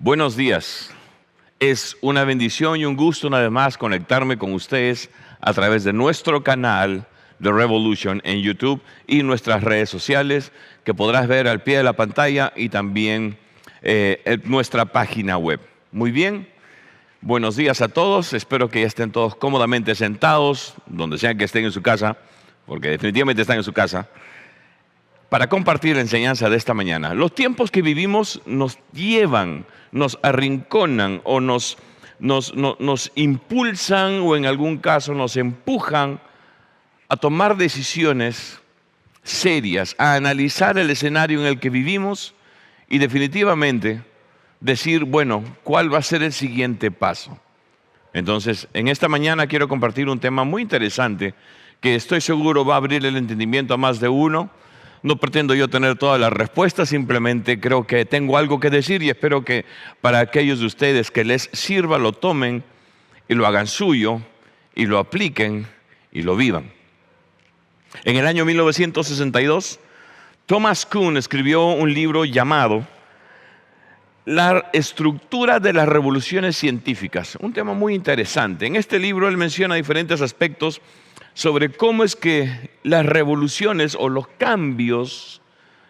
Buenos días. Es una bendición y un gusto una vez más conectarme con ustedes a través de nuestro canal de Revolution en YouTube y nuestras redes sociales que podrás ver al pie de la pantalla y también en nuestra página web. Muy bien, buenos días a todos. Espero que ya estén todos cómodamente sentados, donde sea que estén en su casa, porque definitivamente están en su casa, para compartir la enseñanza de esta mañana. Los tiempos que vivimos nos llevan, nos arrinconan o nos impulsan o en algún caso nos empujan a tomar decisiones serias, a analizar el escenario en el que vivimos y definitivamente decir, bueno, ¿cuál va a ser el siguiente paso? Entonces, en esta mañana quiero compartir un tema muy interesante que estoy seguro va a abrir el entendimiento a más de uno. No pretendo yo tener todas las respuestas, simplemente creo que tengo algo que decir y espero que para aquellos de ustedes que les sirva lo tomen y lo hagan suyo y lo apliquen y lo vivan. En el año 1962, Thomas Kuhn escribió un libro llamado La estructura de las revoluciones científicas, un tema muy interesante. En este libro él menciona diferentes aspectos sobre cómo es que las revoluciones o los cambios,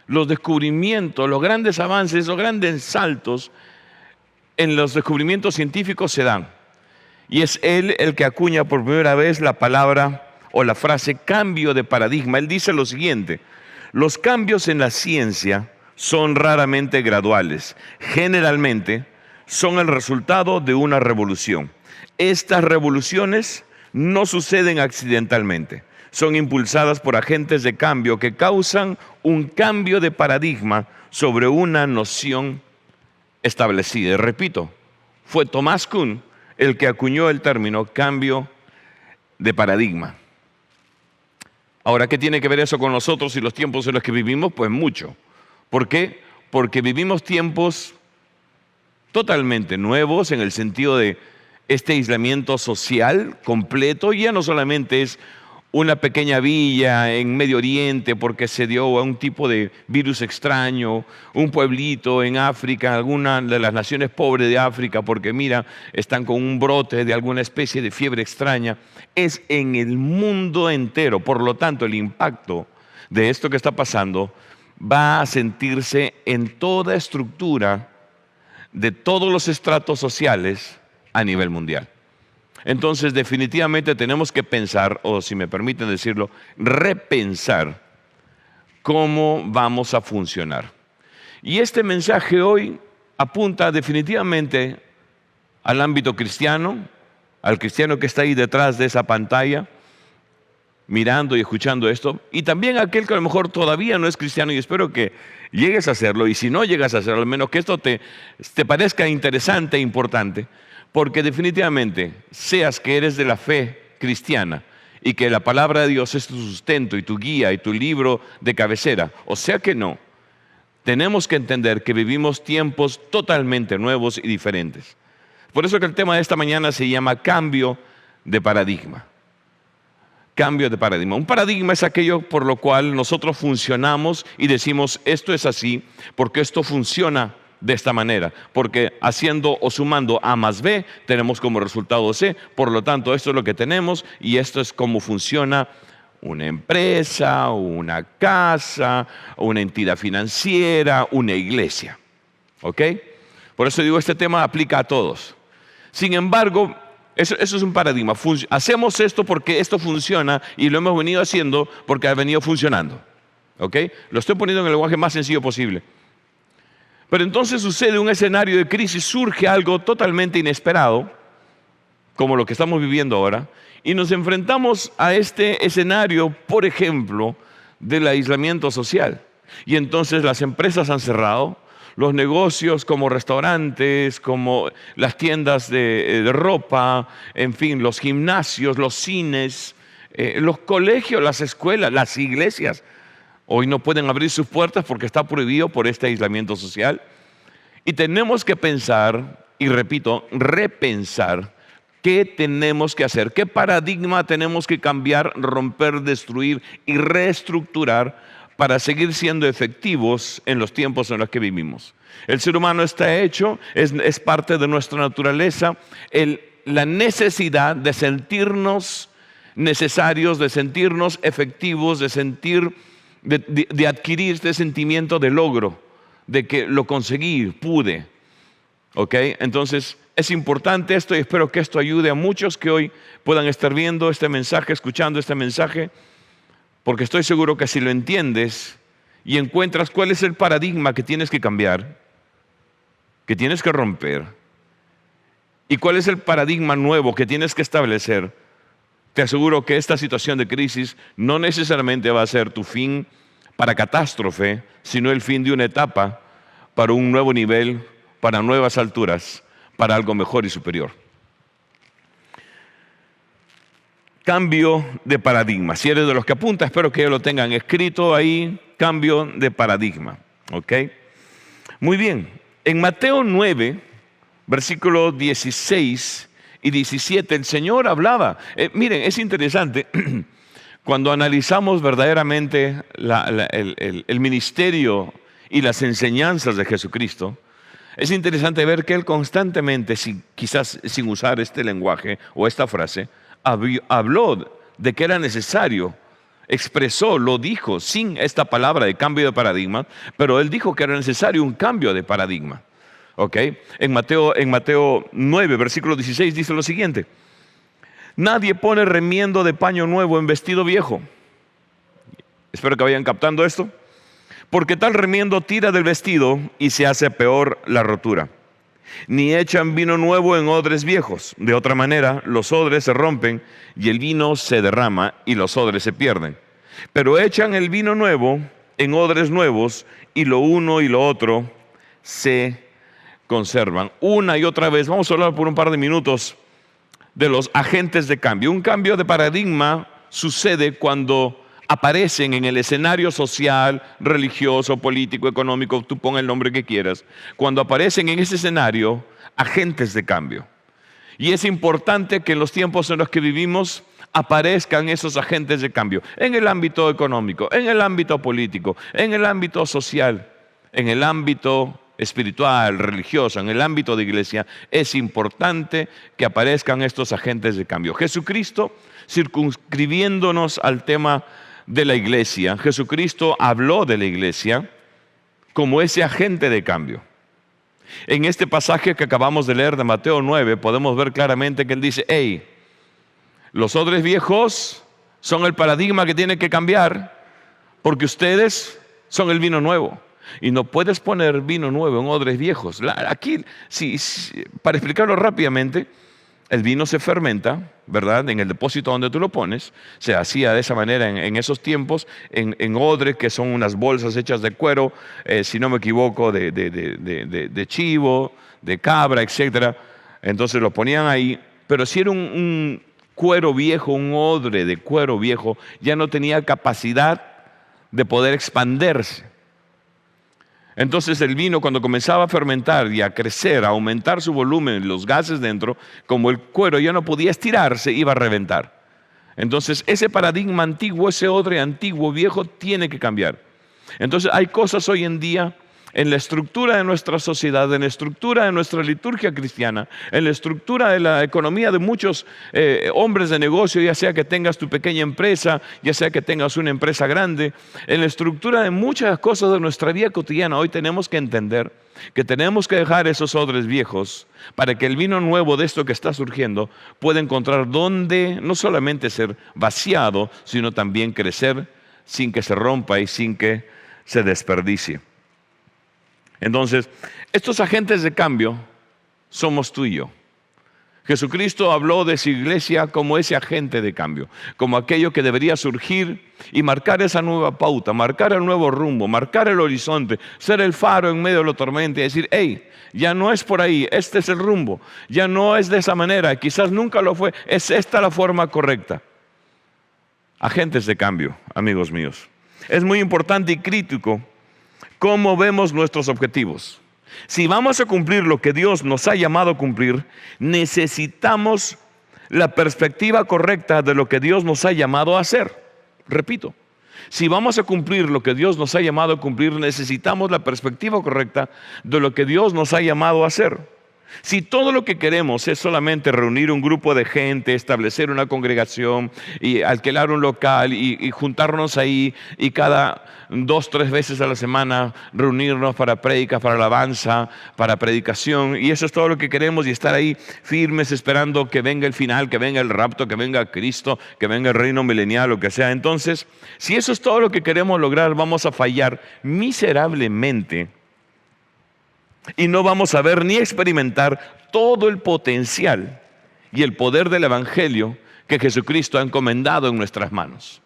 los descubrimientos, los grandes avances, los grandes saltos en los descubrimientos científicos se dan. Y es él el que acuña por primera vez la palabra o la frase cambio de paradigma. Él dice lo siguiente: los cambios en la ciencia son raramente graduales. Generalmente son el resultado de una revolución. Estas revoluciones no suceden accidentalmente. Son impulsadas por agentes de cambio que causan un cambio de paradigma sobre una noción establecida. Y repito, fue Thomas Kuhn el que acuñó el término cambio de paradigma. Ahora, ¿qué tiene que ver eso con nosotros y los tiempos en los que vivimos? Pues mucho. ¿Por qué? Porque vivimos tiempos totalmente nuevos en el sentido de este aislamiento social completo. Ya no solamente es una pequeña villa en Medio Oriente porque se dio a un tipo de virus extraño, un pueblito en África, alguna de las naciones pobres de África porque mira, están con un brote de alguna especie de fiebre extraña. Es en el mundo entero. Por lo tanto, el impacto de esto que está pasando va a sentirse en toda estructura de todos los estratos sociales a nivel mundial. Entonces, definitivamente tenemos que pensar, o si me permiten decirlo, repensar cómo vamos a funcionar. Y este mensaje hoy apunta definitivamente al ámbito cristiano, al cristiano que está ahí detrás de esa pantalla, mirando y escuchando esto, y también aquel que a lo mejor todavía no es cristiano, y espero que llegues a hacerlo, y si no llegas a hacerlo, al menos que esto te parezca interesante e importante, porque definitivamente, seas que eres de la fe cristiana, y que la palabra de Dios es tu sustento, y tu guía, y tu libro de cabecera, o sea que no, tenemos que entender que vivimos tiempos totalmente nuevos y diferentes. Por eso que el tema de esta mañana se llama cambio de paradigma. Cambio de paradigma. Un paradigma es aquello por lo cual nosotros funcionamos y decimos esto es así porque esto funciona de esta manera, porque haciendo o sumando A más B tenemos como resultado C, por lo tanto esto es lo que tenemos y esto es cómo funciona una empresa, una casa, una entidad financiera, una iglesia. ¿Ok? Por eso digo, este tema aplica a todos. Sin embargo, eso es un paradigma. Hacemos esto porque esto funciona y lo hemos venido haciendo porque ha venido funcionando. ¿Ok? Lo estoy poniendo en el lenguaje más sencillo posible. Pero entonces sucede un escenario de crisis, surge algo totalmente inesperado, como lo que estamos viviendo ahora, y nos enfrentamos a este escenario, por ejemplo, del aislamiento social. Y entonces las empresas han cerrado, los negocios como restaurantes, como las tiendas de ropa, en fin, los gimnasios, los cines, los colegios, las escuelas, las iglesias, hoy no pueden abrir sus puertas porque está prohibido por este aislamiento social. Y tenemos que pensar, y repito, repensar, ¿qué tenemos que hacer? ¿Qué paradigma tenemos que cambiar, romper, destruir y reestructurar para seguir siendo efectivos en los tiempos en los que vivimos? El ser humano está hecho, es parte de nuestra naturaleza, la necesidad de sentirnos necesarios, de sentirnos efectivos, de adquirir este sentimiento de logro, de que lo conseguí, pude. ¿Ok? Entonces es importante esto y espero que esto ayude a muchos que hoy puedan estar viendo este mensaje, escuchando este mensaje, porque estoy seguro que si lo entiendes y encuentras cuál es el paradigma que tienes que cambiar, que tienes que romper, y cuál es el paradigma nuevo que tienes que establecer, te aseguro que esta situación de crisis no necesariamente va a ser tu fin para catástrofe, sino el fin de una etapa para un nuevo nivel, para nuevas alturas, para algo mejor y superior. Cambio de paradigma. Si eres de los que apunta, espero que ya lo tengan escrito ahí. Cambio de paradigma. ¿Ok? Muy bien. En Mateo 9, versículos 16 y 17, el Señor hablaba. Miren, es interesante. Cuando analizamos verdaderamente el ministerio y las enseñanzas de Jesucristo, es interesante ver que Él constantemente, quizás sin usar este lenguaje o esta frase, habló de que era necesario, expresó, lo dijo sin esta palabra de cambio de paradigma, pero Él dijo que era necesario un cambio de paradigma. ¿Ok? En Mateo 9, versículo 16 dice lo siguiente: nadie pone remiendo de paño nuevo en vestido viejo. Espero que vayan captando esto. Porque tal remiendo tira del vestido y se hace peor la rotura. Ni echan vino nuevo en odres viejos. De otra manera, los odres se rompen y el vino se derrama y los odres se pierden. Pero echan el vino nuevo en odres nuevos y lo uno y lo otro se conservan. Una y otra vez, vamos a hablar por un par de minutos de los agentes de cambio. Un cambio de paradigma sucede cuando aparecen en el escenario social, religioso, político, económico, tú pon el nombre que quieras, cuando aparecen en ese escenario agentes de cambio. Y es importante que en los tiempos en los que vivimos aparezcan esos agentes de cambio, en el ámbito económico, en el ámbito político, en el ámbito social, en el ámbito espiritual, religioso, en el ámbito de iglesia. Es importante que aparezcan estos agentes de cambio. Jesucristo, circunscribiéndonos al tema de la iglesia, Jesucristo habló de la iglesia como ese agente de cambio. En este pasaje que acabamos de leer de Mateo 9 podemos ver claramente que Él dice: hey, los odres viejos son el paradigma que tiene que cambiar, porque ustedes son el vino nuevo. Y no puedes poner vino nuevo en odres viejos. Aquí, para explicarlo rápidamente, el vino se fermenta, ¿verdad? En el depósito donde tú lo pones. Se hacía de esa manera en esos tiempos, en odres, que son unas bolsas hechas de cuero, si no me equivoco, de chivo, de cabra, etc. Entonces lo ponían ahí. Pero si era un cuero viejo, un odre de cuero viejo, ya no tenía capacidad de poder expandirse. Entonces el vino, cuando comenzaba a fermentar y a crecer, a aumentar su volumen, los gases dentro, como el cuero ya no podía estirarse, iba a reventar. Entonces ese paradigma antiguo, ese odre antiguo, viejo, tiene que cambiar. Entonces hay cosas hoy en día en la estructura de nuestra sociedad, en la estructura de nuestra liturgia cristiana, en la estructura de la economía de muchos hombres de negocio, ya sea que tengas tu pequeña empresa, ya sea que tengas una empresa grande, en la estructura de muchas cosas de nuestra vida cotidiana. Hoy tenemos que entender que tenemos que dejar esos odres viejos para que el vino nuevo de esto que está surgiendo pueda encontrar donde no solamente ser vaciado, sino también crecer sin que se rompa y sin que se desperdicie. Entonces, estos agentes de cambio somos tú y yo. Jesucristo habló de su iglesia como ese agente de cambio, como aquello que debería surgir y marcar esa nueva pauta, marcar el nuevo rumbo, marcar el horizonte, ser el faro en medio de la tormenta y decir: hey, ya no es por ahí, este es el rumbo, ya no es de esa manera, quizás nunca lo fue, es esta la forma correcta. Agentes de cambio, amigos míos. Es muy importante y crítico cómo vemos nuestros objetivos. Si vamos a cumplir lo que Dios nos ha llamado a cumplir, necesitamos la perspectiva correcta de lo que Dios nos ha llamado a hacer. Repito, Si vamos a cumplir lo que Dios nos ha llamado a cumplir, necesitamos la perspectiva correcta de lo que Dios nos ha llamado a hacer. Si todo lo que queremos es solamente reunir un grupo de gente, establecer una congregación y alquilar un local y juntarnos ahí y cada 2, 3 veces a la semana reunirnos para prédicas, para alabanza, para predicación, y eso es todo lo que queremos, y estar ahí firmes esperando que venga el final, que venga el rapto, que venga Cristo, que venga el reino milenial, lo que sea. Entonces, si eso es todo lo que queremos lograr, vamos a fallar miserablemente y no vamos a ver ni experimentar todo el potencial y el poder del Evangelio que Jesucristo ha encomendado en nuestras manos.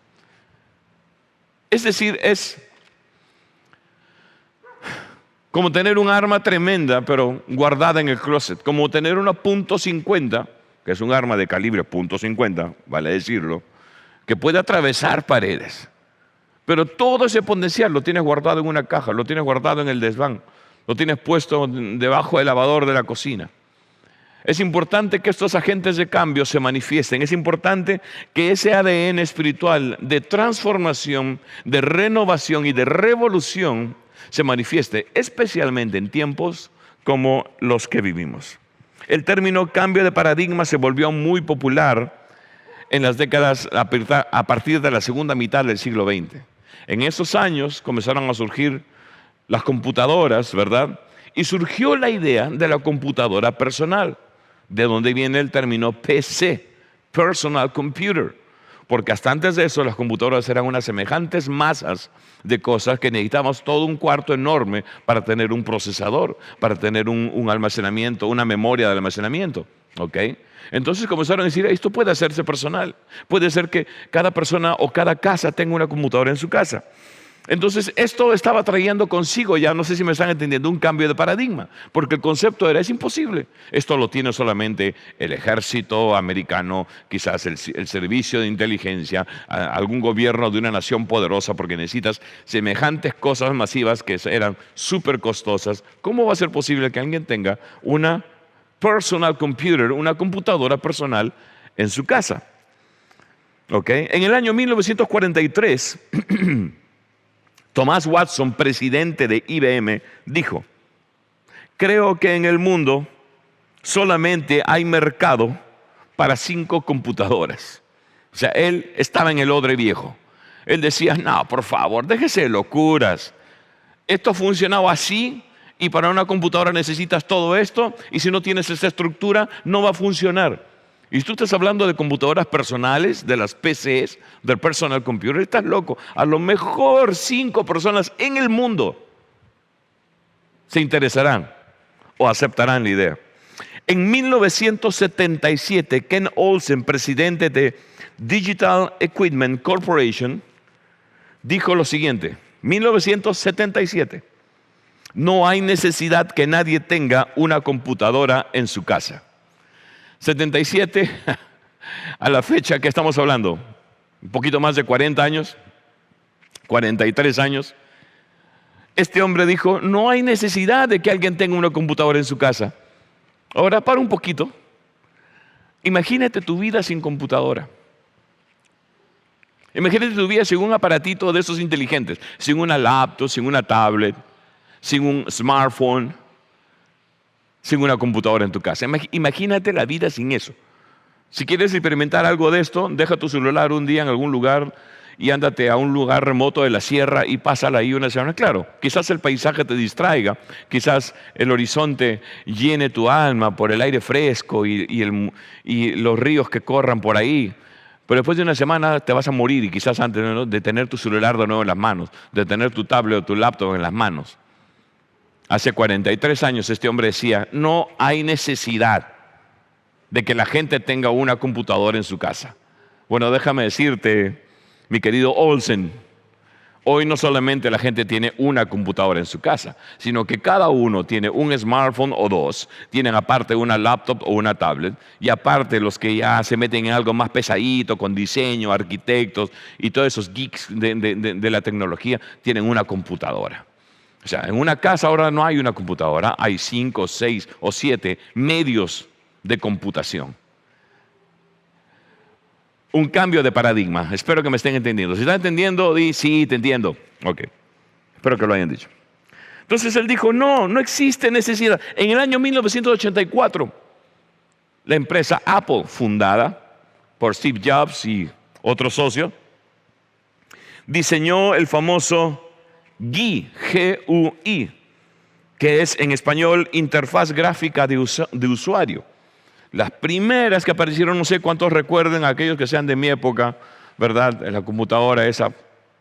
Es decir, es como tener un arma tremenda, pero guardada en el closet. Como tener una .50, que es un arma de calibre .50, vale decirlo, que puede atravesar paredes. Pero todo ese potencial lo tienes guardado en una caja, lo tienes guardado en el desván, lo tienes puesto debajo del lavador de la cocina. Es importante que estos agentes de cambio se manifiesten. Es importante que ese ADN espiritual de transformación, de renovación y de revolución se manifieste, especialmente en tiempos como los que vivimos. El término cambio de paradigma se volvió muy popular en las décadas a partir de la segunda mitad del siglo XX. En esos años comenzaron a surgir las computadoras, ¿verdad? Y surgió la idea de la computadora personal, de donde viene el término PC, Personal Computer, porque hasta antes de eso las computadoras eran unas semejantes masas de cosas que necesitábamos todo un cuarto enorme para tener un procesador, para tener un almacenamiento, una memoria de almacenamiento, ¿ok? Entonces comenzaron a decir, esto puede hacerse personal, puede ser que cada persona o cada casa tenga una computadora en su casa. Entonces esto estaba trayendo consigo, ya no sé si me están entendiendo, un cambio de paradigma, porque el concepto era, es imposible. Esto lo tiene solamente el ejército americano, quizás el servicio de inteligencia, algún gobierno de una nación poderosa, porque necesitas semejantes cosas masivas que eran súper costosas. ¿Cómo va a ser posible que alguien tenga una personal computer, una computadora personal en su casa? ¿Ok? En el año 1943... Thomas Watson, presidente de IBM, dijo: creo que en el mundo solamente hay mercado para 5 computadoras. O sea, él estaba en el odre viejo. Él decía, no, por favor, déjese de locuras. Esto ha funcionado así y para una computadora necesitas todo esto, y si no tienes esa estructura no va a funcionar. Y tú estás hablando de computadoras personales, de las PCs, del personal computer, estás loco. A lo mejor 5 personas en el mundo se interesarán o aceptarán la idea. En 1977, Ken Olsen, presidente de Digital Equipment Corporation, dijo lo siguiente: 1977, no hay necesidad que nadie tenga una computadora en su casa. 77, a la fecha que estamos hablando, un poquito más de 40 años, 43 años, este hombre dijo, no hay necesidad de que alguien tenga una computadora en su casa. Ahora, para un poquito, imagínate tu vida sin computadora. Imagínate tu vida sin un aparatito de esos inteligentes, sin una laptop, sin una tablet, sin un smartphone, sin una computadora en tu casa. Imagínate la vida sin eso. Si quieres experimentar algo de esto, deja tu celular un día en algún lugar y ándate a un lugar remoto de la sierra y pásala ahí una semana. Claro, quizás el paisaje te distraiga, quizás el horizonte llene tu alma por el aire fresco y los ríos que corran por ahí. Pero después de una semana te vas a morir, y quizás antes, ¿no?, de tener tu celular de nuevo en las manos, de tener tu tablet o tu laptop en las manos. Hace 43 años este hombre decía, no hay necesidad de que la gente tenga una computadora en su casa. Bueno, déjame decirte, mi querido Olsen, hoy no solamente la gente tiene una computadora en su casa, sino que cada uno tiene un smartphone o 2, tienen aparte una laptop o una tablet, y aparte los que ya se meten en algo más pesadito, con diseño, arquitectos y todos esos geeks de la tecnología, tienen una computadora. O sea, en una casa ahora no hay una computadora, hay 5, 6 o 7 medios de computación. Un cambio de paradigma. Espero que me estén entendiendo. Si están entendiendo, di sí, te entiendo. Ok. Espero que lo hayan dicho. Entonces él dijo, no existe necesidad. En el año 1984, la empresa Apple, fundada por Steve Jobs y otro socio, diseñó el famoso GUI, G-U-I, que es en español interfaz gráfica de usuario. Las primeras que aparecieron, no sé cuántos recuerden, aquellos que sean de mi época, ¿verdad? En la computadora esa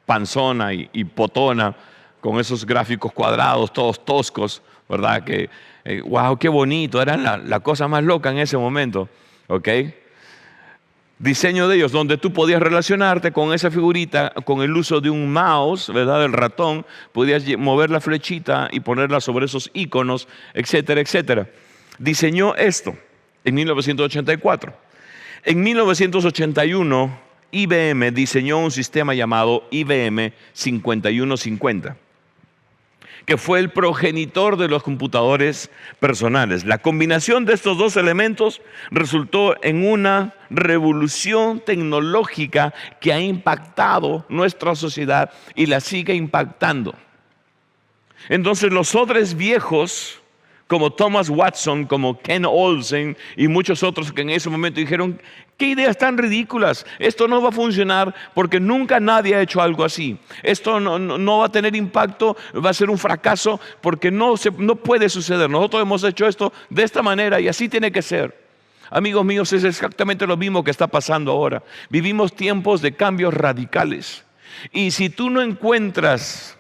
panzona y potona, con esos gráficos cuadrados, todos toscos, ¿verdad? Que, wow, qué bonito, eran la cosa más loca en ese momento, ¿ok? Diseño de ellos, donde tú podías relacionarte con esa figurita con el uso de un mouse, ¿verdad? El ratón, podías mover la flechita y ponerla sobre esos iconos, etcétera, etcétera. Diseñó esto en 1984. En 1981, IBM diseñó un sistema llamado IBM 5150, que fue el progenitor de los computadores personales. La combinación de estos dos elementos resultó en una revolución tecnológica que ha impactado nuestra sociedad y la sigue impactando. Entonces los odres viejos, como Thomas Watson, como Ken Olsen y muchos otros que en ese momento dijeron, qué ideas tan ridículas, esto no va a funcionar porque nunca nadie ha hecho algo así, esto no va a tener impacto, va a ser un fracaso porque no puede suceder, nosotros hemos hecho esto de esta manera y así tiene que ser. Amigos míos, es exactamente lo mismo que está pasando ahora. Vivimos tiempos de cambios radicales y si tú no encuentras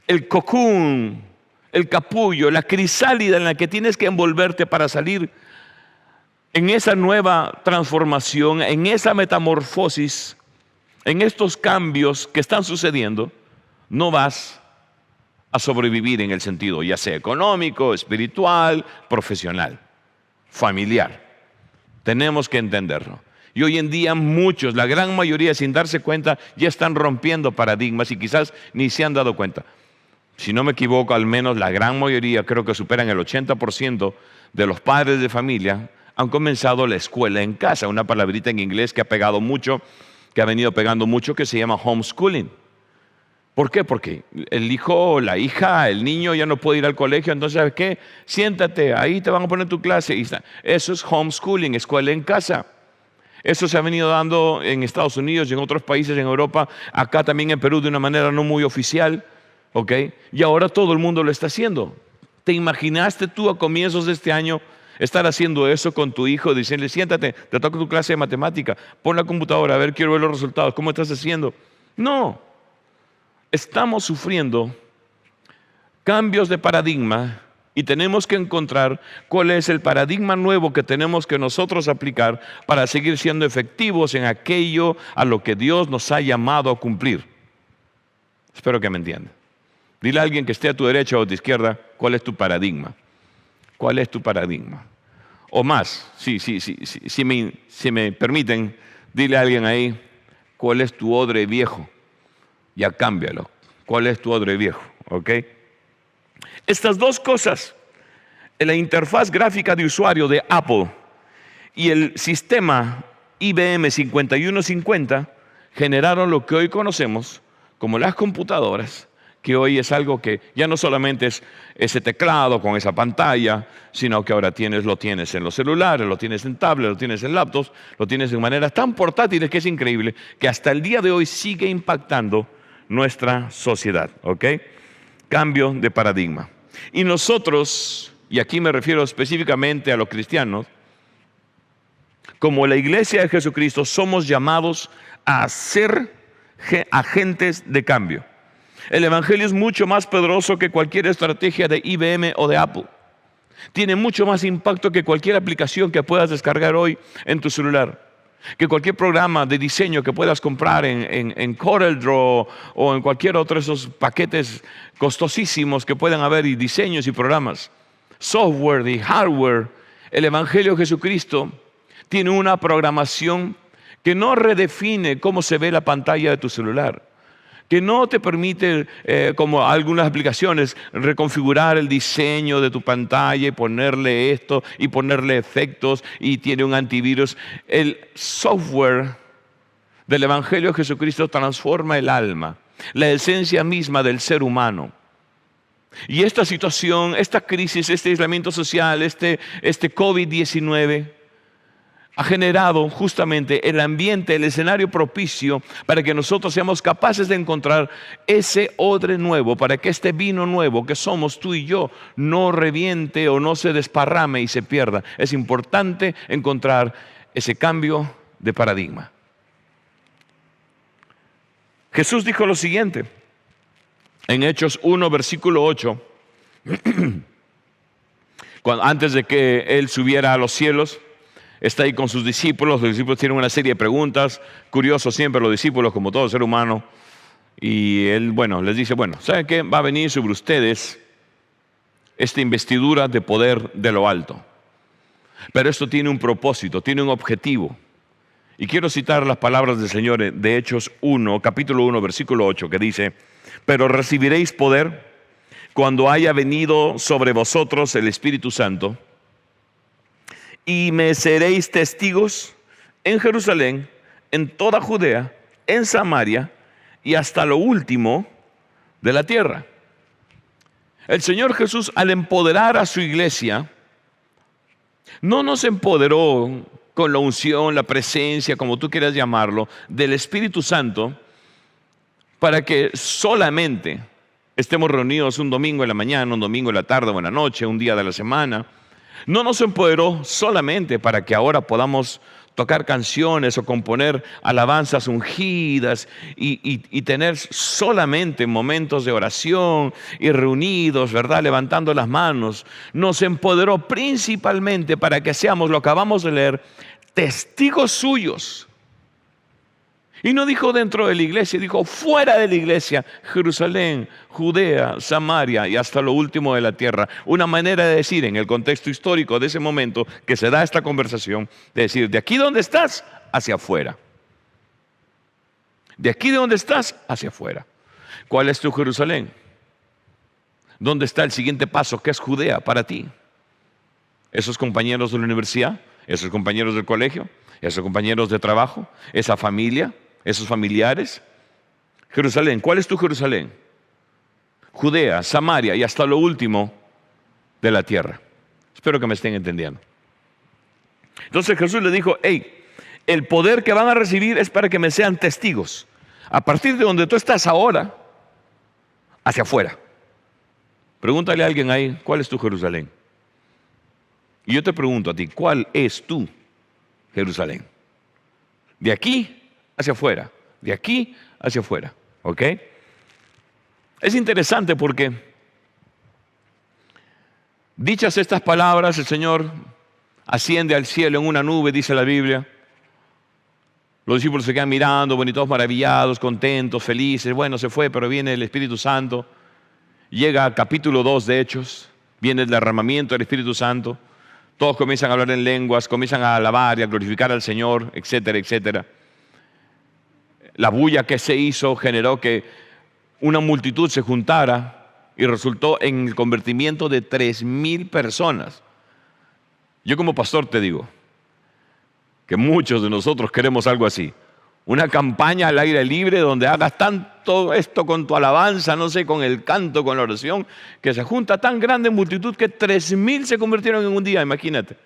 el cocoon, el capullo, la crisálida en la que tienes que envolverte para salir en esa nueva transformación, en esa metamorfosis, en estos cambios que están sucediendo, no vas a sobrevivir en el sentido ya sea económico, espiritual, profesional, familiar. Tenemos que entenderlo. Y hoy en día muchos, la gran mayoría sin darse cuenta, ya están rompiendo paradigmas y quizás ni se han dado cuenta. Si no me equivoco, al menos la gran mayoría, creo que superan el 80% de los padres de familia, han comenzado la escuela en casa, una palabrita en inglés que ha pegado mucho, que ha venido pegando mucho, que se llama homeschooling. ¿Por qué? Porque el hijo, la hija, el niño ya no puede ir al colegio, entonces ¿sabes qué? Siéntate, ahí te van a poner tu clase. Eso es homeschooling, escuela en casa. Eso se ha venido dando en Estados Unidos y en otros países en Europa, acá también en Perú de una manera no muy oficial. ¿Ok? Y ahora todo el mundo lo está haciendo. ¿Te imaginaste tú a comienzos de este año estar haciendo eso con tu hijo? Decirle, siéntate, te toca tu clase de matemática, pon la computadora, a ver, quiero ver los resultados, ¿cómo estás haciendo? No. Estamos sufriendo cambios de paradigma y tenemos que encontrar cuál es el paradigma nuevo que tenemos que nosotros aplicar para seguir siendo efectivos en aquello a lo que Dios nos ha llamado a cumplir. Espero que me entiendan. Dile a alguien que esté a tu derecha o a tu izquierda, ¿cuál es tu paradigma? ¿Cuál es tu paradigma? O más, si me permiten, dile a alguien ahí, ¿cuál es tu odre viejo? Ya cámbialo. ¿Cuál es tu odre viejo? ¿Ok? Estas dos cosas, la interfaz gráfica de usuario de Apple y el sistema IBM 5150, generaron lo que hoy conocemos como las computadoras, que hoy es algo que ya no solamente es ese teclado con esa pantalla, sino que ahora lo tienes en los celulares, lo tienes en tablets, lo tienes en laptops, lo tienes de maneras tan portátiles que es increíble, que hasta el día de hoy sigue impactando nuestra sociedad. ¿Ok? Cambio de paradigma. Y nosotros, y aquí me refiero específicamente a los cristianos, como la iglesia de Jesucristo, somos llamados a ser agentes de cambio. El evangelio es mucho más poderoso que cualquier estrategia de IBM o de Apple. Tiene mucho más impacto que cualquier aplicación que puedas descargar hoy en tu celular, que cualquier programa de diseño que puedas comprar en CorelDRAW o en cualquier otro de esos paquetes costosísimos que puedan haber, y diseños y programas, software y hardware. El evangelio de Jesucristo tiene una programación que no redefine cómo se ve la pantalla de tu celular, que no te permite, como algunas aplicaciones, reconfigurar el diseño de tu pantalla y ponerle esto y ponerle efectos, y tiene un antivirus. El software del Evangelio de Jesucristo transforma el alma, la esencia misma del ser humano. Y esta situación, esta crisis, este aislamiento social, este COVID-19 ha generado justamente el ambiente, el escenario propicio para que nosotros seamos capaces de encontrar ese odre nuevo, para que este vino nuevo que somos tú y yo no reviente o no se desparrame y se pierda. Es importante encontrar ese cambio de paradigma. Jesús dijo lo siguiente en Hechos 1, versículo 8, antes de que Él subiera a los cielos. Está ahí con sus discípulos. Los discípulos tienen una serie de preguntas. Curiosos siempre los discípulos, como todo ser humano. Y Él, les dice, ¿saben qué? Va a venir sobre ustedes esta investidura de poder de lo alto. Pero esto tiene un propósito, tiene un objetivo. Y quiero citar las palabras del Señor de Hechos 1, capítulo 1, versículo 8, que dice: pero recibiréis poder cuando haya venido sobre vosotros el Espíritu Santo, y me seréis testigos en Jerusalén, en toda Judea, en Samaria y hasta lo último de la tierra. El Señor Jesús, al empoderar a su iglesia, no nos empoderó con la unción, la presencia, como tú quieras llamarlo, del Espíritu Santo, para que solamente estemos reunidos un domingo en la mañana, un domingo en la tarde o en la noche, un día de la semana. No nos empoderó solamente para que ahora podamos tocar canciones o componer alabanzas ungidas y tener solamente momentos de oración y reunidos, ¿verdad?, levantando las manos. Nos empoderó principalmente para que seamos, lo acabamos de leer, testigos suyos. Y no dijo dentro de la iglesia, dijo fuera de la iglesia: Jerusalén, Judea, Samaria y hasta lo último de la tierra. Una manera de decir, en el contexto histórico de ese momento que se da esta conversación, de decir, de aquí donde estás, hacia afuera. De aquí donde estás, hacia afuera. ¿Cuál es tu Jerusalén? ¿Dónde está el siguiente paso, que es Judea para ti? Esos compañeros de la universidad, esos compañeros del colegio, esos compañeros de trabajo, esa familia, esos familiares. Jerusalén, ¿cuál es tu Jerusalén? Judea, Samaria y hasta lo último de la tierra. Espero que me estén entendiendo. Entonces Jesús le dijo: el poder que van a recibir es para que me sean testigos. A partir de donde tú estás ahora, hacia afuera. Pregúntale a alguien ahí, ¿cuál es tu Jerusalén? Y yo te pregunto a ti, ¿cuál es tu Jerusalén? De aquí hacia afuera, de aquí hacia afuera, ¿ok? Es interesante porque, dichas estas palabras, el Señor asciende al cielo en una nube, dice la Biblia. Los discípulos se quedan mirando, bonitos, maravillados, contentos, felices. Bueno, se fue, pero viene el Espíritu Santo. Llega al capítulo 2 de Hechos, viene el derramamiento del Espíritu Santo. Todos comienzan a hablar en lenguas, comienzan a alabar y a glorificar al Señor, etcétera, etcétera. La bulla que se hizo generó que una multitud se juntara y resultó en el convertimiento de 3,000 personas. Yo como pastor te digo que muchos de nosotros queremos algo así. Una campaña al aire libre donde hagas tanto esto con tu alabanza, no sé, con el canto, con la oración, que se junta tan grande multitud que 3,000 se convirtieron en un día, imagínate.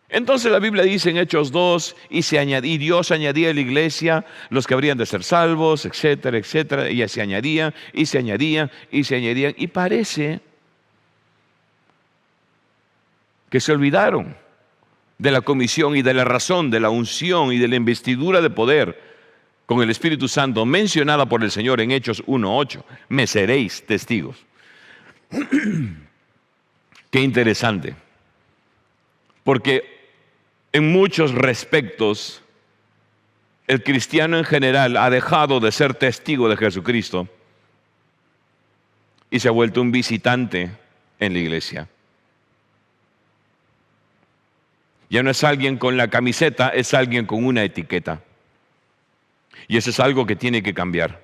Entonces la Biblia dice en Hechos 2, y Dios añadía a la iglesia los que habrían de ser salvos, etcétera, etcétera, y se añadían, y se añadían, y se añadían, y parece que se olvidaron de la comisión y de la razón, de la unción y de la investidura de poder con el Espíritu Santo mencionada por el Señor en Hechos 1:8. Me seréis testigos. Qué interesante, porque en muchos respectos el cristiano en general ha dejado de ser testigo de Jesucristo y se ha vuelto un visitante en la iglesia. Ya no es alguien con la camiseta, es alguien con una etiqueta. Y eso es algo que tiene que cambiar.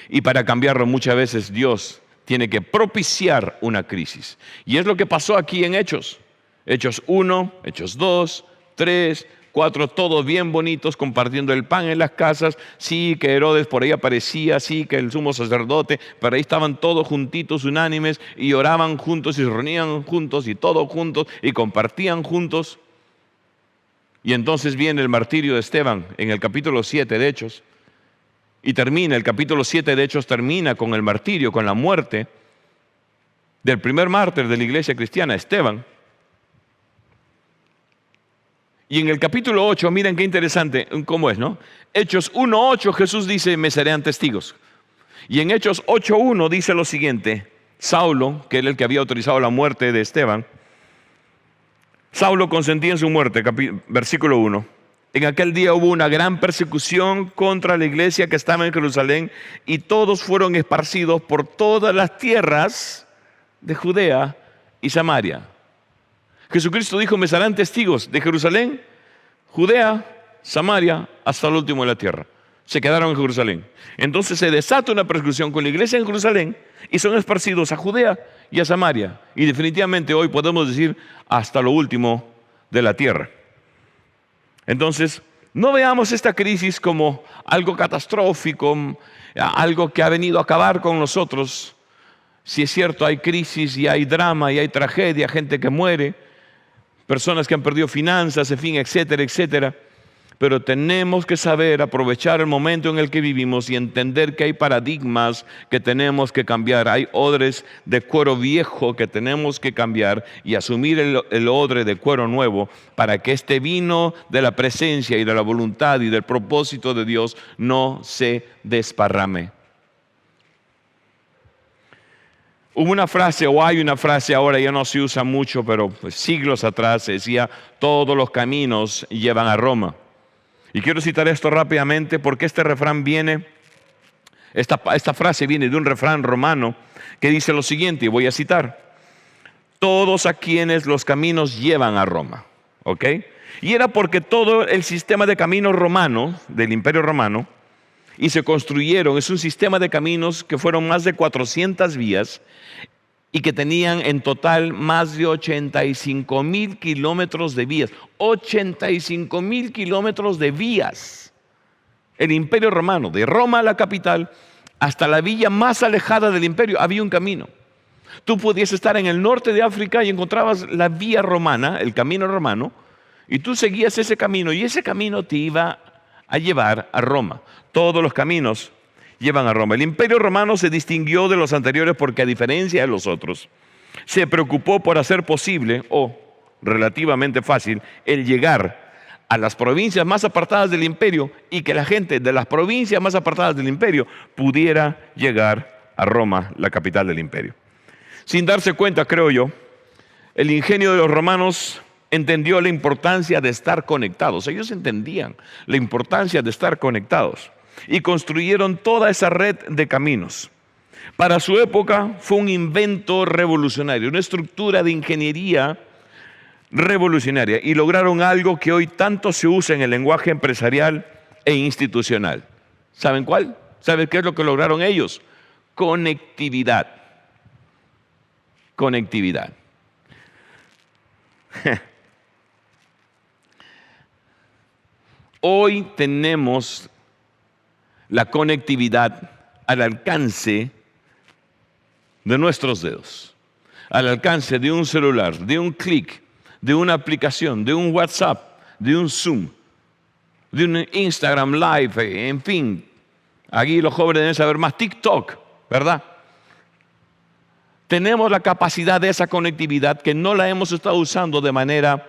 Y para cambiarlo muchas veces Dios tiene que propiciar una crisis. Y es lo que pasó aquí en Hechos. Hechos 1, Hechos 2, 3, 4, todos bien bonitos, compartiendo el pan en las casas. Sí, que Herodes por ahí aparecía, sí, que el sumo sacerdote, pero ahí estaban todos juntitos, unánimes, y oraban juntos, y se reunían juntos, y todos juntos, y compartían juntos. Y entonces viene el martirio de Esteban en el capítulo 7 de Hechos. Y termina, el capítulo 7 de Hechos termina con el martirio, con la muerte del primer mártir de la iglesia cristiana, Esteban. Y en el capítulo 8, miren qué interesante cómo es, ¿no? Hechos 1:8, Jesús dice, me serán testigos. Y en Hechos 8:1 dice lo siguiente, Saulo, que era el que había autorizado la muerte de Esteban, Saulo consentía en su muerte, versículo 1. En aquel día hubo una gran persecución contra la iglesia que estaba en Jerusalén y todos fueron esparcidos por todas las tierras de Judea y Samaria. Jesucristo dijo, me serán testigos de Jerusalén, Judea, Samaria, hasta el último de la tierra. Se quedaron en Jerusalén. Entonces se desata una persecución con la iglesia en Jerusalén y son esparcidos a Judea y a Samaria. Y definitivamente hoy podemos decir hasta lo último de la tierra. Entonces, no veamos esta crisis como algo catastrófico, algo que ha venido a acabar con nosotros. Si es cierto, hay crisis y hay drama y hay tragedia, gente que muere, personas que han perdido finanzas, en fin, etcétera, etcétera. Pero tenemos que saber aprovechar el momento en el que vivimos y entender que hay paradigmas que tenemos que cambiar. Hay odres de cuero viejo que tenemos que cambiar y asumir el odre de cuero nuevo para que este vino de la presencia y de la voluntad y del propósito de Dios no se desparrame. Hubo una frase, o hay una frase, ahora ya no se usa mucho, pero pues, siglos atrás se decía, todos los caminos llevan a Roma. Y quiero citar esto rápidamente porque este refrán viene, esta frase viene de un refrán romano que dice lo siguiente, y voy a citar, todos a quienes los caminos llevan a Roma, ¿ok? Y era porque todo el sistema de caminos romano, del Imperio Romano, y se construyeron, es un sistema de caminos que fueron más de 400 vías y que tenían en total más de 85,000 kilómetros de vías. 85,000 kilómetros de vías. El Imperio Romano, de Roma, la capital, hasta la villa más alejada del imperio, había un camino. Tú podías estar en el norte de África y encontrabas la vía romana, el camino romano, y tú seguías ese camino, y ese camino te iba a llevar a Roma. Todos los caminos llevan a Roma. El Imperio Romano se distinguió de los anteriores porque, a diferencia de los otros, se preocupó por hacer posible, o relativamente fácil, el llegar a las provincias más apartadas del imperio y que la gente de las provincias más apartadas del imperio pudiera llegar a Roma, la capital del imperio. Sin darse cuenta, creo yo, el ingenio de los romanos entendió la importancia de estar conectados. Ellos entendían la importancia de estar conectados y construyeron toda esa red de caminos. Para su época fue un invento revolucionario, una estructura de ingeniería revolucionaria, y lograron algo que hoy tanto se usa en el lenguaje empresarial e institucional. ¿Saben cuál? ¿Saben qué es lo que lograron ellos? Conectividad. Conectividad. Hoy tenemos la conectividad al alcance de nuestros dedos, al alcance de un celular, de un clic, de una aplicación, de un WhatsApp, de un Zoom, de un Instagram Live, en fin. Aquí los jóvenes deben saber más, TikTok, ¿verdad? Tenemos la capacidad de esa conectividad que no la hemos estado usando de manera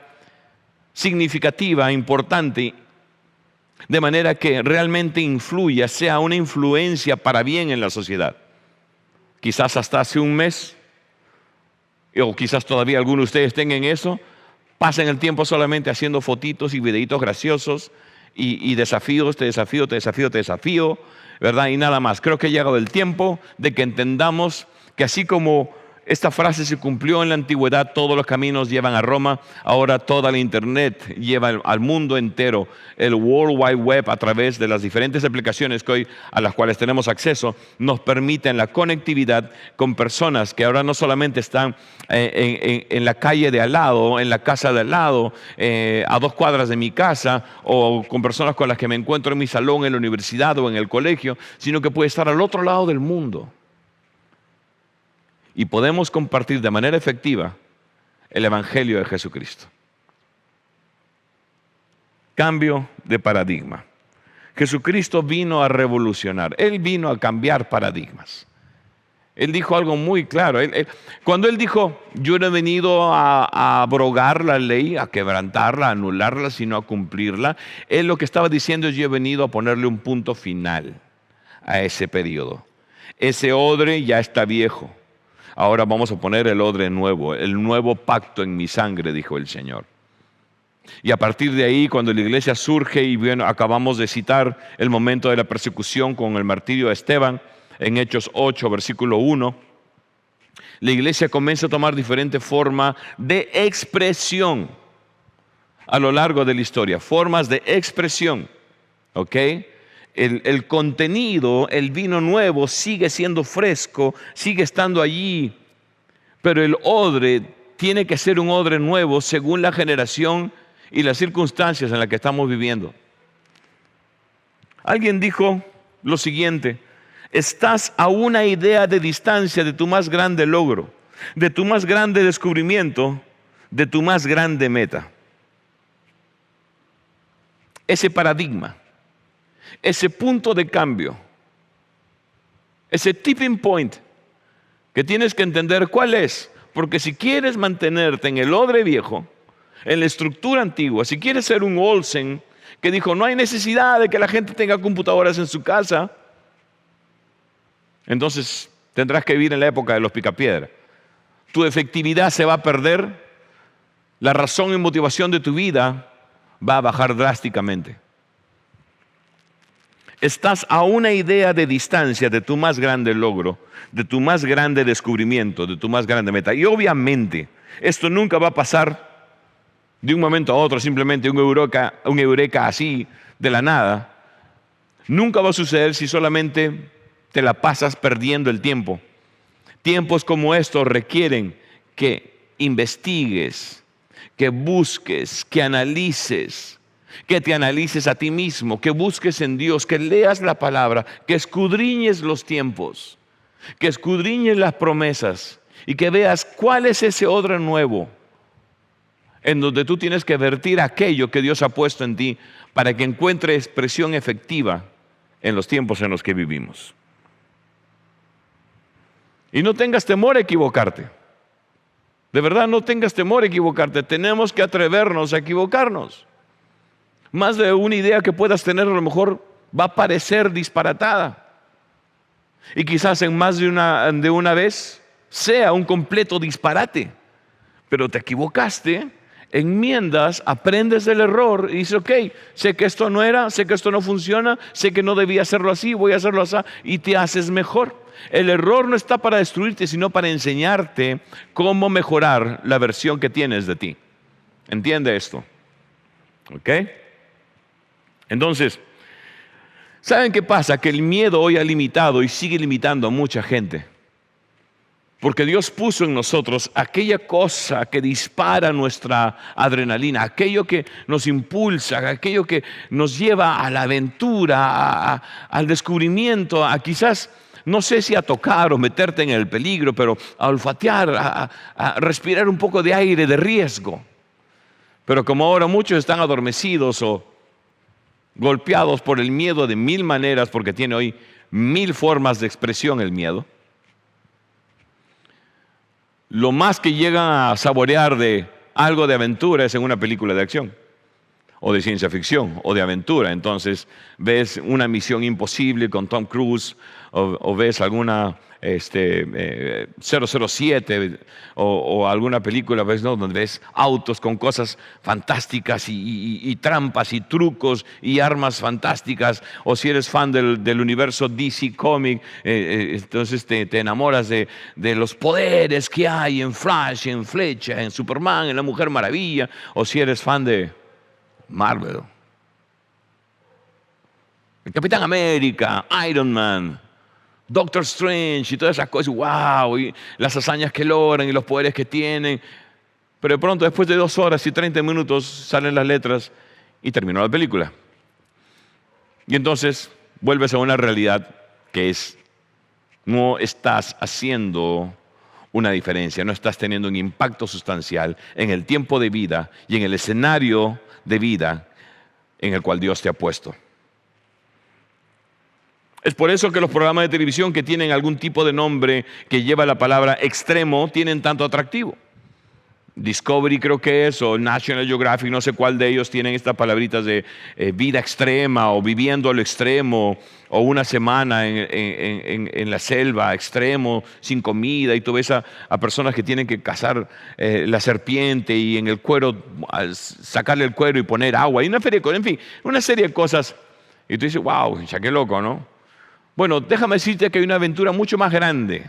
significativa, importante, de manera que realmente influya, sea una influencia para bien en la sociedad. Quizás hasta hace un mes, o quizás todavía algunos de ustedes tengan eso, pasen el tiempo solamente haciendo fotitos y videitos graciosos y desafíos, te desafío, te desafío, te desafío, ¿verdad? Y nada más. Creo que ha llegado el tiempo de que entendamos que así como Esta frase se cumplió en la antigüedad: todos los caminos llevan a Roma. Ahora toda la internet lleva al mundo entero. El World Wide Web, a través de las diferentes aplicaciones que hoy a las cuales tenemos acceso, nos permiten la conectividad con personas que ahora no solamente están en la calle de al lado, en la casa de al lado, a 2 cuadras de mi casa, o con personas con las que me encuentro en mi salón, en la universidad o en el colegio, sino que puede estar al otro lado del mundo. Y podemos compartir de manera efectiva el Evangelio de Jesucristo. Cambio de paradigma. Jesucristo vino a revolucionar. Él vino a cambiar paradigmas. Él dijo algo muy claro. Cuando Él dijo: yo no he venido a abrogar la ley, a quebrantarla, a anularla, sino a cumplirla, Él lo que estaba diciendo es: yo he venido a ponerle un punto final a ese periodo. Ese odre ya está viejo. Ahora vamos a poner el odre nuevo, el nuevo pacto en mi sangre, dijo el Señor. Y a partir de ahí, cuando la iglesia surge, y bueno, acabamos de citar el momento de la persecución con el martirio de Esteban, en Hechos 8, versículo 1, la iglesia comienza a tomar diferente forma de expresión a lo largo de la historia, formas de expresión, ¿ok? El contenido, el vino nuevo sigue siendo fresco, sigue estando allí, pero el odre tiene que ser un odre nuevo según la generación y las circunstancias en las que estamos viviendo. Alguien dijo lo siguiente: estás a una idea de distancia de tu más grande logro, de tu más grande descubrimiento, de tu más grande meta. Ese paradigma, ese punto de cambio, ese tipping point que tienes que entender cuál es, porque si quieres mantenerte en el odre viejo, en la estructura antigua, si quieres ser un Olsen que dijo: no hay necesidad de que la gente tenga computadoras en su casa, entonces tendrás que vivir en la época de los picapiedra. Tu efectividad se va a perder, la razón y motivación de tu vida va a bajar drásticamente. Estás a una idea de distancia de tu más grande logro, de tu más grande descubrimiento, de tu más grande meta. Y obviamente esto nunca va a pasar de un momento a otro, simplemente un eureka así de la nada. Nunca va a suceder si solamente te la pasas perdiendo el tiempo. Tiempos como estos requieren que investigues, que busques, que analices, que te analices a ti mismo, que busques en Dios, que leas la palabra, que escudriñes los tiempos, que escudriñes las promesas y que veas cuál es ese odre nuevo en donde tú tienes que vertir aquello que Dios ha puesto en ti para que encuentre expresión efectiva en los tiempos en los que vivimos. Y no tengas temor a equivocarte. De verdad, no tengas temor a equivocarte. Tenemos que atrevernos a equivocarnos. Más de una idea que puedas tener a lo mejor va a parecer disparatada. Y quizás en más de una vez sea un completo disparate. Pero te equivocaste, enmiendas, aprendes del error y dices: ok, sé que esto no era, sé que esto no funciona, sé que no debía hacerlo así, voy a hacerlo así, y te haces mejor. El error no está para destruirte, sino para enseñarte cómo mejorar la versión que tienes de ti. ¿Entiende esto? ¿Ok? Entonces, ¿saben qué pasa? Que el miedo hoy ha limitado y sigue limitando a mucha gente. Porque Dios puso en nosotros aquella cosa que dispara nuestra adrenalina, aquello que nos impulsa, aquello que nos lleva a la aventura, al descubrimiento, a quizás, no sé si a tocar o meterte en el peligro, pero a olfatear, a respirar un poco de aire de riesgo. Pero como ahora muchos están adormecidos o golpeados por el miedo de 1000 maneras, porque tiene hoy 1000 formas de expresión el miedo, lo más que llegan a saborear de algo de aventura es en una película de acción. o de ciencia ficción, o de aventura. Entonces ves una Misión Imposible con Tom Cruise, o ves alguna 007, o alguna película, ¿ves, no?, donde ves autos con cosas fantásticas y trampas y trucos y armas fantásticas. O si eres fan del universo DC Comic, entonces te enamoras de los poderes que hay en Flash, en Flecha, en Superman, en la Mujer Maravilla. O si eres fan de Marvel, el Capitán América, Iron Man, Doctor Strange y todas esas cosas, wow, y las hazañas que logran y los poderes que tienen. Pero de pronto, después de 2 horas y 30 minutos, salen las letras y terminó la película. Y entonces vuelves a una realidad que es: no estás haciendo una diferencia, no estás teniendo un impacto sustancial en el tiempo de vida y en el escenario de vida en el cual Dios te ha puesto. Es por eso que los programas de televisión que tienen algún tipo de nombre que lleva la palabra extremo tienen tanto atractivo. Discovery creo que es, o National Geographic, no sé cuál de ellos tienen estas palabritas de vida extrema, o viviendo a lo extremo, o una semana en la selva, extremo, sin comida, y tú ves a personas que tienen que cazar la serpiente y en el cuero, sacarle el cuero y poner agua, y una serie de cosas, en fin, una serie de cosas. Y tú dices, wow, ya qué loco, ¿no? Bueno, déjame decirte que hay una aventura mucho más grande,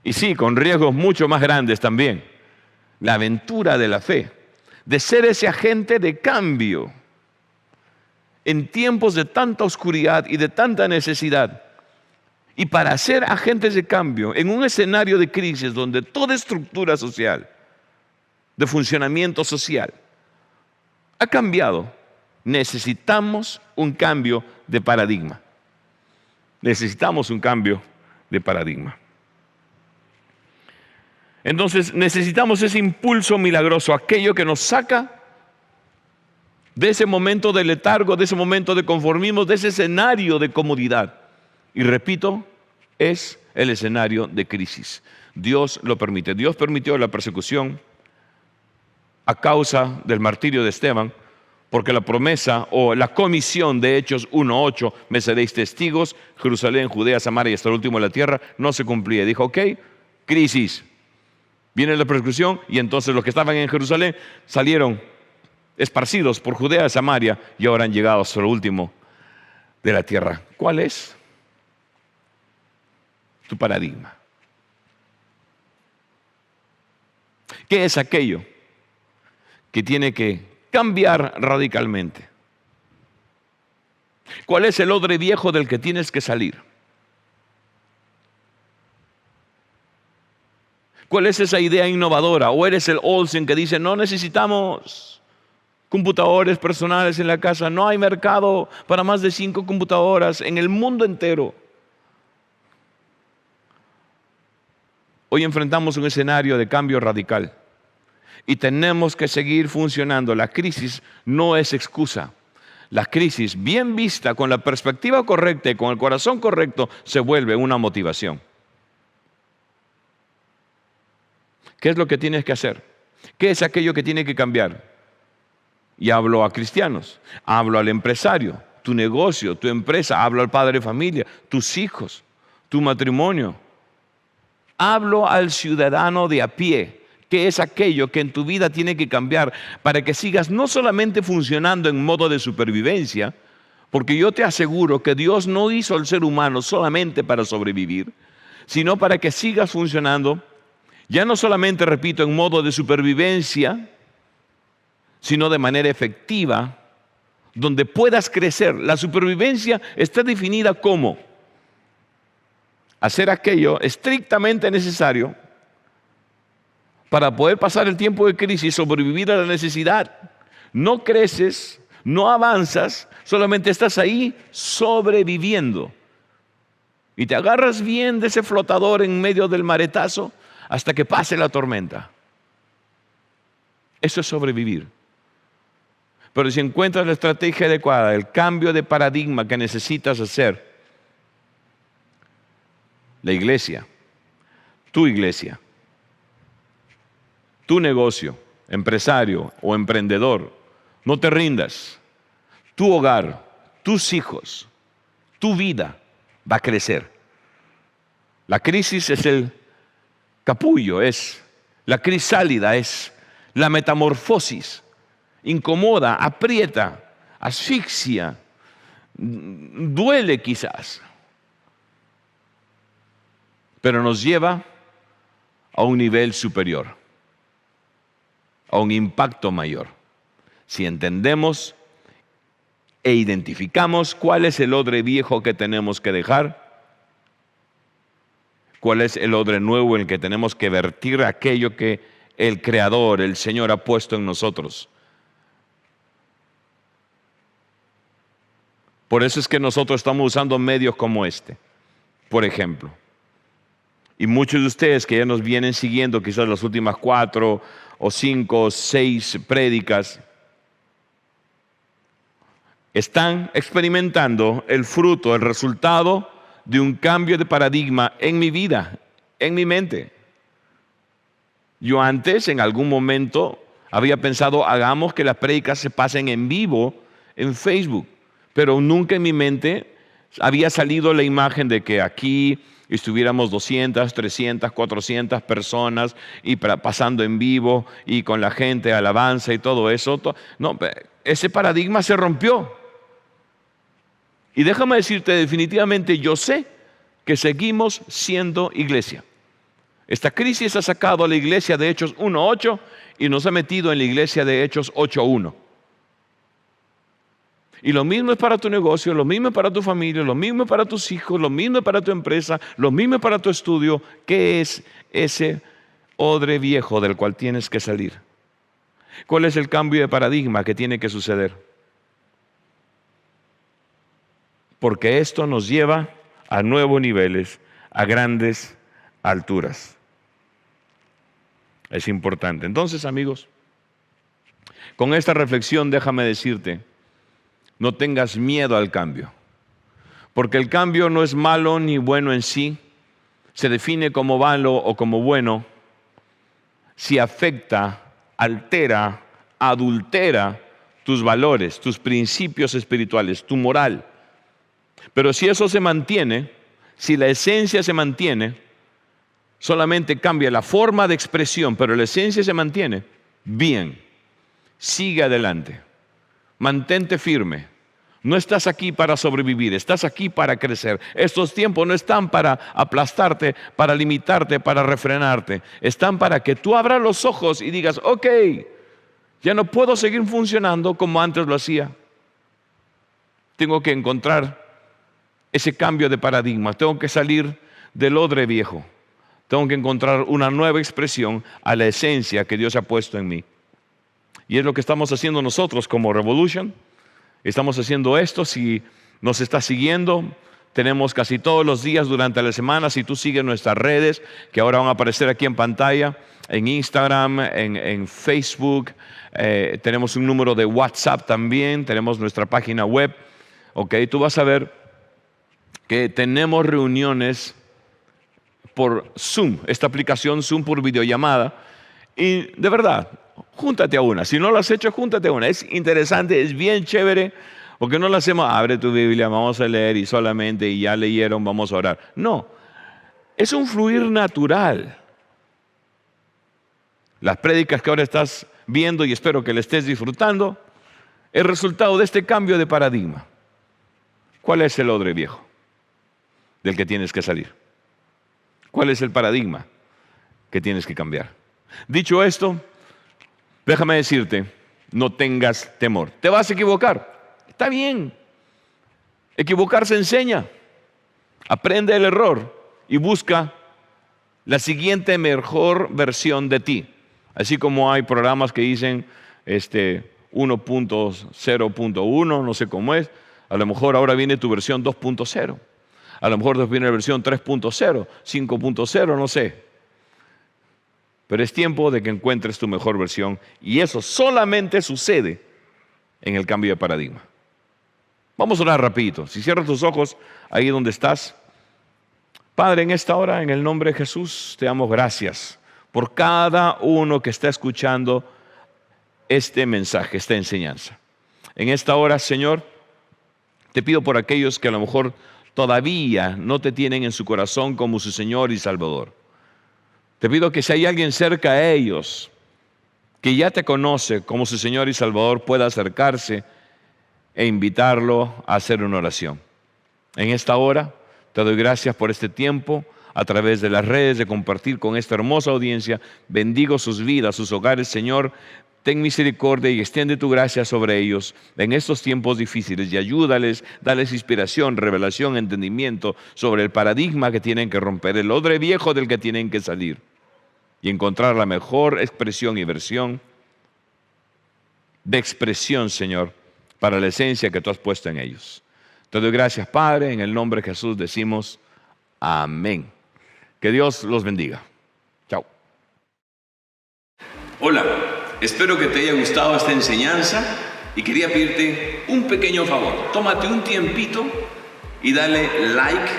y sí, con riesgos mucho más grandes también. La aventura de la fe, de ser ese agente de cambio en tiempos de tanta oscuridad y de tanta necesidad. Y para ser agentes de cambio en un escenario de crisis donde toda estructura social, de funcionamiento social, ha cambiado, necesitamos un cambio de paradigma. Necesitamos un cambio de paradigma. Entonces necesitamos ese impulso milagroso, aquello que nos saca de ese momento de letargo, de ese momento de conformismo, de ese escenario de comodidad. Y repito, es el escenario de crisis. Dios lo permite. Dios permitió la persecución a causa del martirio de Esteban, porque la promesa o la comisión de Hechos 1:8, me seréis testigos, Jerusalén, Judea, Samaria y hasta el último de la tierra, no se cumplía. Dijo, ok, crisis. Viene la persecución y entonces los que estaban en Jerusalén salieron esparcidos por Judea, Samaria, y ahora han llegado hasta lo último de la tierra. ¿Cuál es tu paradigma? ¿Qué es aquello que tiene que cambiar radicalmente? ¿Cuál es el odre viejo del que tienes que salir? ¿Cuál es esa idea innovadora? ¿O eres el Olsen que dice, no necesitamos computadores personales en la casa, no hay mercado para más de 5 computadoras en el mundo entero? Hoy enfrentamos un escenario de cambio radical y tenemos que seguir funcionando. La crisis no es excusa. La crisis, bien vista, con la perspectiva correcta y con el corazón correcto, se vuelve una motivación. ¿Qué es lo que tienes que hacer? ¿Qué es aquello que tiene que cambiar? Y hablo a cristianos, hablo al empresario, tu negocio, tu empresa, hablo al padre de familia, tus hijos, tu matrimonio. Hablo al ciudadano de a pie. ¿Qué es aquello que en tu vida tiene que cambiar para que sigas no solamente funcionando en modo de supervivencia? Porque yo te aseguro que Dios no hizo al ser humano solamente para sobrevivir, sino para que sigas funcionando, ya no solamente, repito, en modo de supervivencia, sino de manera efectiva, donde puedas crecer. La supervivencia está definida como hacer aquello estrictamente necesario para poder pasar el tiempo de crisis y sobrevivir a la necesidad. No creces, no avanzas, solamente estás ahí sobreviviendo. Y te agarras bien de ese flotador en medio del maretazo hasta que pase la tormenta. Eso es sobrevivir. Pero si encuentras la estrategia adecuada, el cambio de paradigma que necesitas hacer, la iglesia, tu negocio, empresario o emprendedor, no te rindas. Tu hogar, tus hijos, tu vida va a crecer. La crisis es el capullo, es la crisálida, es la metamorfosis. Incomoda, aprieta, asfixia, duele quizás, pero nos lleva a un nivel superior, a un impacto mayor. Si entendemos e identificamos cuál es el odre viejo que tenemos que dejar, cuál es el odre nuevo en el que tenemos que vertir aquello que el Creador, el Señor, ha puesto en nosotros. Por eso es que nosotros estamos usando medios como este, por ejemplo. Y muchos de ustedes que ya nos vienen siguiendo, quizás las últimas 4 o 5 o 6 prédicas, están experimentando el fruto, el resultado de un cambio de paradigma en mi vida, en mi mente. Yo antes, en algún momento, había pensado, hagamos que las prédicas se pasen en vivo en Facebook, pero nunca en mi mente había salido la imagen de que aquí estuviéramos 200, 300, 400 personas y pasando en vivo y con la gente, alabanza y todo eso. No, ese paradigma se rompió. Y déjame decirte, definitivamente yo sé que seguimos siendo iglesia. Esta crisis ha sacado a la iglesia de Hechos 1:8 y nos ha metido en la iglesia de Hechos 8:1. Y lo mismo es para tu negocio, lo mismo es para tu familia, lo mismo es para tus hijos, lo mismo es para tu empresa, lo mismo es para tu estudio. ¿Qué es ese odre viejo del cual tienes que salir? ¿Cuál es el cambio de paradigma que tiene que suceder? Porque esto nos lleva a nuevos niveles, a grandes alturas. Es importante. Entonces, amigos, con esta reflexión déjame decirte, no tengas miedo al cambio, porque el cambio no es malo ni bueno en sí, se define como malo o como bueno si afecta, altera, adultera tus valores, tus principios espirituales, tu moral. Pero si eso se mantiene, si la esencia se mantiene, solamente cambia la forma de expresión, pero la esencia se mantiene, bien, sigue adelante, mantente firme. No estás aquí para sobrevivir, estás aquí para crecer. Estos tiempos no están para aplastarte, para limitarte, para refrenarte. Están para que tú abras los ojos y digas, ok, ya no puedo seguir funcionando como antes lo hacía. Tengo que encontrar ese cambio de paradigma. Tengo que salir del odre viejo. Tengo que encontrar una nueva expresión a la esencia que Dios ha puesto en mí. Y es lo que estamos haciendo nosotros como Revolution. Estamos haciendo esto. Si nos estás siguiendo, tenemos casi todos los días durante la semana. Si tú sigues nuestras redes, que ahora van a aparecer aquí en pantalla, en Instagram, en Facebook, tenemos un número de WhatsApp también, tenemos nuestra página web. Ok, tú vas a ver que tenemos reuniones por Zoom, esta aplicación Zoom por videollamada. Y de verdad, júntate a una. Si no lo has hecho, júntate a una. Es interesante, es bien chévere, porque no lo hacemos, abre tu Biblia, vamos a leer y solamente, y ya leyeron, vamos a orar. No, es un fluir natural. Las prédicas que ahora estás viendo y espero que le estés disfrutando, es resultado de este cambio de paradigma. ¿Cuál es el odre viejo del que tienes que salir? ¿Cuál es el paradigma que tienes que cambiar? Dicho esto, déjame decirte, no tengas temor. ¿Te vas a equivocar? Está bien. Equivocarse enseña. Aprende el error y busca la siguiente mejor versión de ti. Así como hay programas que dicen 1.0.1, no sé cómo es. A lo mejor ahora viene tu versión 2.0. A lo mejor viene la versión 3.0, 5.0, no sé. Pero es tiempo de que encuentres tu mejor versión. Y eso solamente sucede en el cambio de paradigma. Vamos a orar rapidito. Si cierras tus ojos ahí donde estás. Padre, en esta hora, en el nombre de Jesús, te damos gracias por cada uno que está escuchando este mensaje, esta enseñanza. En esta hora, Señor, te pido por aquellos que a lo mejor todavía no te tienen en su corazón como su Señor y Salvador. Te pido que si hay alguien cerca a ellos que ya te conoce como su Señor y Salvador, pueda acercarse e invitarlo a hacer una oración. En esta hora te doy gracias por este tiempo a través de las redes, de compartir con esta hermosa audiencia. Bendigo sus vidas, sus hogares, Señor. Ten misericordia y extiende tu gracia sobre ellos en estos tiempos difíciles y ayúdales, dales inspiración, revelación, entendimiento sobre el paradigma que tienen que romper, el odre viejo del que tienen que salir y encontrar la mejor expresión y versión de expresión, Señor, para la esencia que tú has puesto en ellos. Te doy gracias, Padre, en el nombre de Jesús decimos amén. Que Dios los bendiga. Chao. Hola, espero que te haya gustado esta enseñanza y quería pedirte un pequeño favor. Tómate un tiempito y dale like,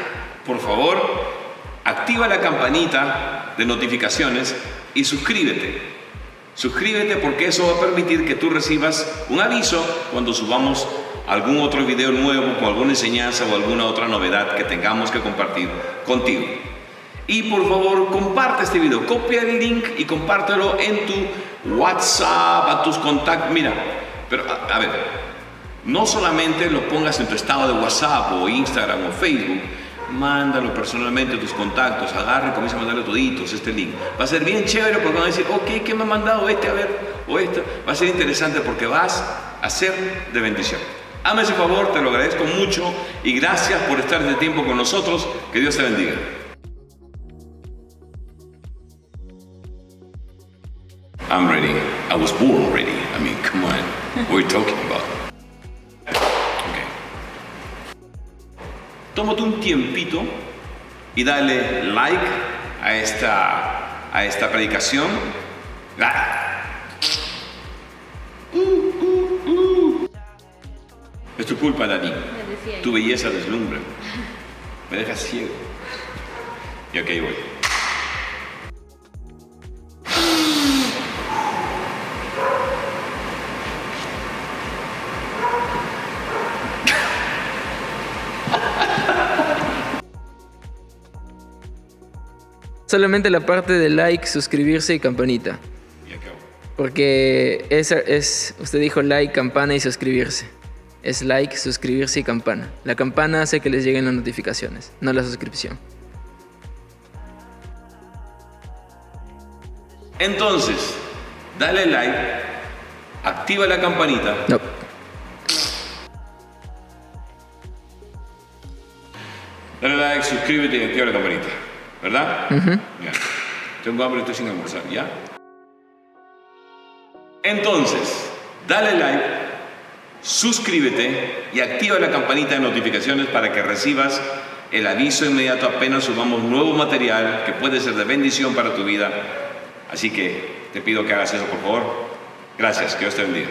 por favor. Activa la campanita de notificaciones y suscríbete. Suscríbete porque eso va a permitir que tú recibas un aviso cuando subamos algún otro video nuevo con alguna enseñanza o alguna otra novedad que tengamos que compartir contigo. Y por favor, comparte este video, copia el link y compártelo en tu WhatsApp, a tus contactos. Mira, pero a ver, no solamente lo pongas en tu estado de WhatsApp o Instagram o Facebook, mándalo personalmente a tus contactos, agarra y comienza a mandarle toditos este link. Va a ser bien chévere porque van a decir, ok, ¿qué me ha mandado este? A ver, o esta. Va a ser interesante porque vas a ser de bendición. Hazme ese favor, te lo agradezco mucho y gracias por estar este tiempo con nosotros. Que Dios te bendiga. I'm ready. I was born ready. I mean, come on. What are you talking about? Okay. Tómate un tiempito y dale like a esta predicación. Es tu culpa, Dani. Tu belleza deslumbra. Me dejas ciego. Y ok, voy. Solamente la parte de like, suscribirse y campanita. Porque usted dijo like, campana y suscribirse. Es like, suscribirse y campana. La campana hace que les lleguen las notificaciones, no la suscripción. Entonces, dale like, activa la campanita. No. Dale like, suscríbete y activa la campanita. ¿Verdad? Ya. Tengo hambre y estoy sin almorzar, ¿ya? Entonces, dale like, suscríbete y activa la campanita de notificaciones para que recibas el aviso inmediato apenas subamos nuevo material que puede ser de bendición para tu vida. Así que te pido que hagas eso, por favor. Gracias, que Dios te bendiga.